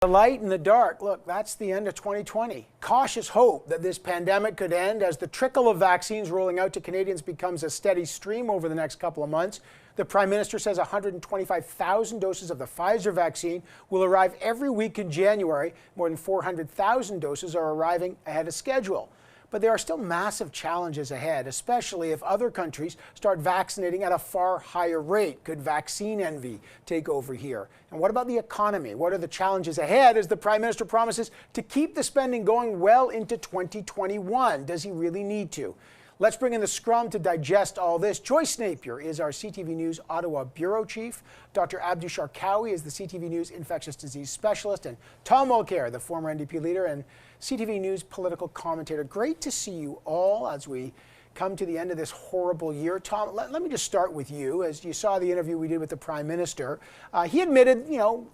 The light and the dark. Look, that's the end of 2020. Cautious hope that this pandemic could end as the trickle of vaccines rolling out to Canadians becomes a steady stream over the next couple of months. The Prime Minister says 125,000 doses of the Pfizer vaccine will arrive every week in January. More than 400,000 doses are arriving ahead of schedule. But there are still massive challenges ahead, especially if other countries start vaccinating at a far higher rate. Could vaccine envy take over here? And what about the economy? What are the challenges ahead as the Prime Minister promises to keep the spending going well into 2021? Does he really need to? Let's bring in the scrum to digest all this. Joyce Napier is our CTV News Ottawa Bureau Chief. Dr. Abdu Sharkawi is the CTV News Infectious Disease Specialist. And Tom Mulcair, the former NDP leader and CTV News political commentator. Great to see you all as we come to the end of this horrible year. Tom, let me just start with you. As you saw the interview we did with the Prime Minister, he admitted,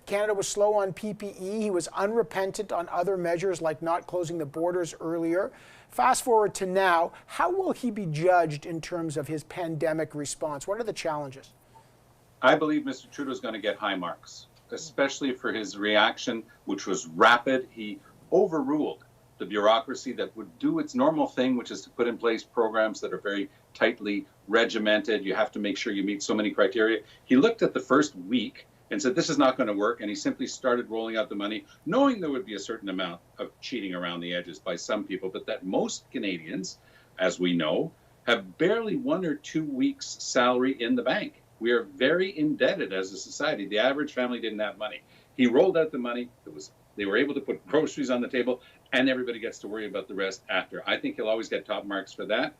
Canada was slow on PPE. He was unrepentant on other measures like not closing the borders earlier. Fast forward to now, how will he be judged in terms of his pandemic response? What are the challenges? I believe Mr. Trudeau is going to get high marks, especially for his reaction, which was rapid. He overruled the bureaucracy that would do its normal thing, which is to put in place programs that are very tightly regimented. You have to make sure you meet so many criteria. He looked at the first week and said, this is not going to work. And he simply started rolling out the money, knowing there would be a certain amount of cheating around the edges by some people, but that most Canadians, as we know, have barely 1 or 2 weeks' salary in the bank. We are very indebted as a society. The average family didn't have money. He rolled out the money. They were able to put groceries on the table, and everybody gets to worry about the rest after. I think he'll always get top marks for that.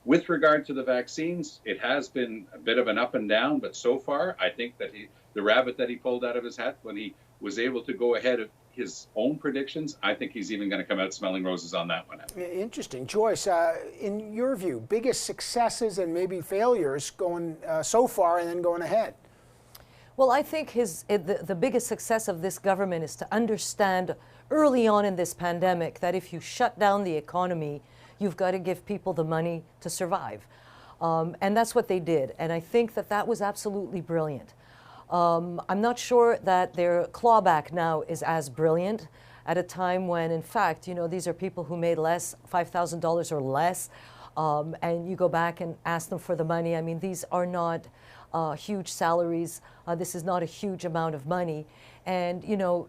With regard to the vaccines, it has been a bit of an up and down, but so far, I think that the rabbit that he pulled out of his hat when he was able to go ahead of his own predictions, I think he's even going to come out smelling roses on that one. Interesting. Joyce, in your view, biggest successes and maybe failures going so far and then going ahead? Well, I think the biggest success of this government is to understand early on in this pandemic that if you shut down the economy, you've got to give people the money to survive. And that's what they did. And I think that was absolutely brilliant. I'm not sure that their clawback now is as brilliant at a time when, in fact, these are people who made less, $5,000 or less, and you go back and ask them for the money. I mean, these are not huge salaries. This is not a huge amount of money. And,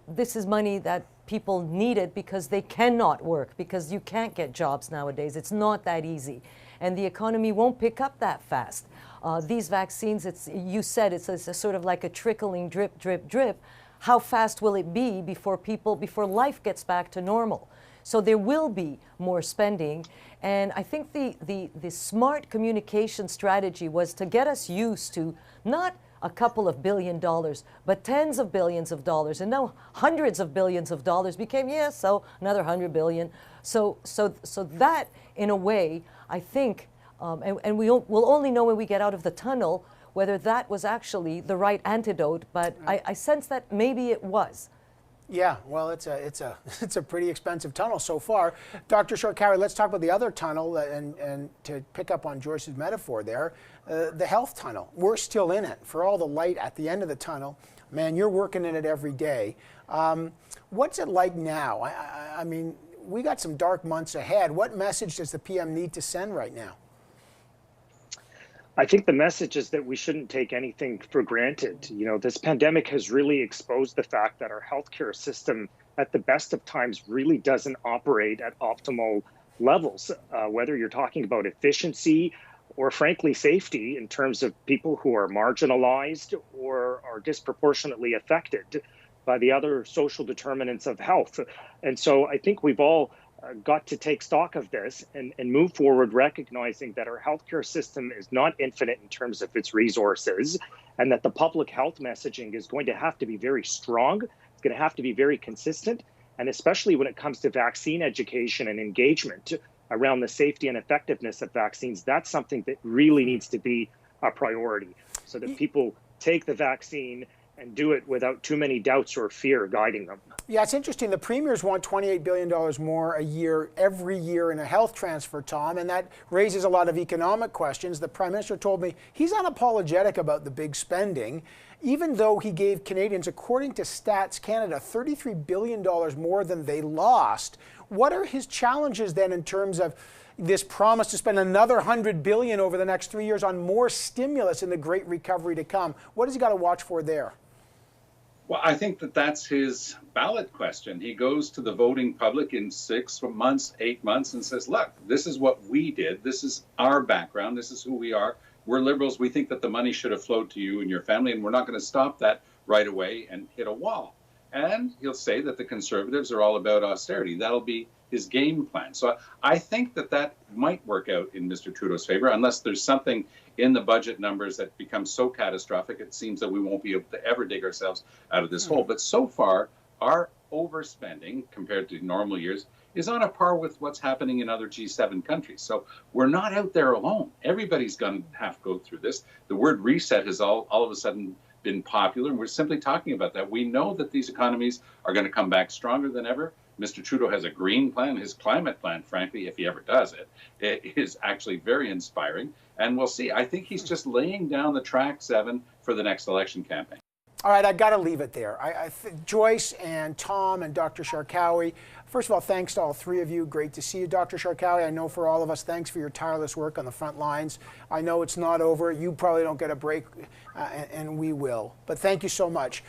this is money that people needed because they cannot work, because you can't get jobs nowadays. It's not that easy. And the economy won't pick up that fast. These vaccines, you said it's a sort of like a trickling drip, drip, drip. How fast will it be before life gets back to normal? So there will be more spending. And I think the smart communication strategy was to get us used to not a couple of $1 billion, but tens of billions of dollars. And now hundreds of billions of dollars became, so another 100 billion. So that, in a way, I think, and we'll only know when we get out of the tunnel whether that was actually the right antidote, but I sense that maybe it was. Yeah, well, it's a pretty expensive tunnel so far. Dr. Sharkawi, let's talk about the other tunnel, and to pick up on Joyce's metaphor there, the health tunnel. We're still in it. For all the light at the end of the tunnel, man, you're working in it every day. What's it like now? I mean, we got some dark months ahead. What message does the PM need to send right now? I think the message is that we shouldn't take anything for granted. This pandemic has really exposed the fact that our healthcare system at the best of times really doesn't operate at optimal levels, whether you're talking about efficiency or frankly safety in terms of people who are marginalized or are disproportionately affected by the other social determinants of health. And so I think we've all got to take stock of this and move forward, recognizing that our healthcare system is not infinite in terms of its resources, and that the public health messaging is going to have to be very strong. It's going to have to be very consistent, and especially when it comes to vaccine education and engagement around the safety and effectiveness of vaccines, that's something that really needs to be a priority so that people take the vaccine and do it without too many doubts or fear guiding them. Yeah, it's interesting. The premiers want $28 billion more a year, every year in a health transfer, Tom, and that raises a lot of economic questions. The Prime Minister told me he's unapologetic about the big spending, even though he gave Canadians, according to Stats Canada, $33 billion more than they lost. What are his challenges then in terms of this promise to spend another $100 billion over the next 3 years on more stimulus in the great recovery to come? What has he got to watch for there? Well, I think that that's his ballot question. He goes to the voting public in 6 months, 8 months, and says, look, this is what we did. This is our background. This is who we are. We're Liberals. We think that the money should have flowed to you and your family, and we're not going to stop that right away and hit a wall. And he'll say that the Conservatives are all about austerity. That'll be his game plan. So I think that that might work out in Mr. Trudeau's favor, unless there's something in the budget numbers that becomes so catastrophic, it seems that we won't be able to ever dig ourselves out of this hole. But so far, our overspending compared to normal years is on a par with what's happening in other G7 countries. So we're not out there alone. Everybody's going to have to go through this. The word reset has all of a sudden been popular, and we're simply talking about that. We know that these economies are going to come back stronger than ever. Mr. Trudeau has a green plan. His climate plan, frankly, if he ever does it, it is actually very inspiring. And we'll see. I think he's just laying down the track, Seven, for the next election campaign. All right, I got to leave it there. Joyce and Tom and Dr. Sharkawi, first of all, thanks to all three of you. Great to see you, Dr. Sharkawi. I know for all of us, thanks for your tireless work on the front lines. I know it's not over. You probably don't get a break, and we will. But thank you so much.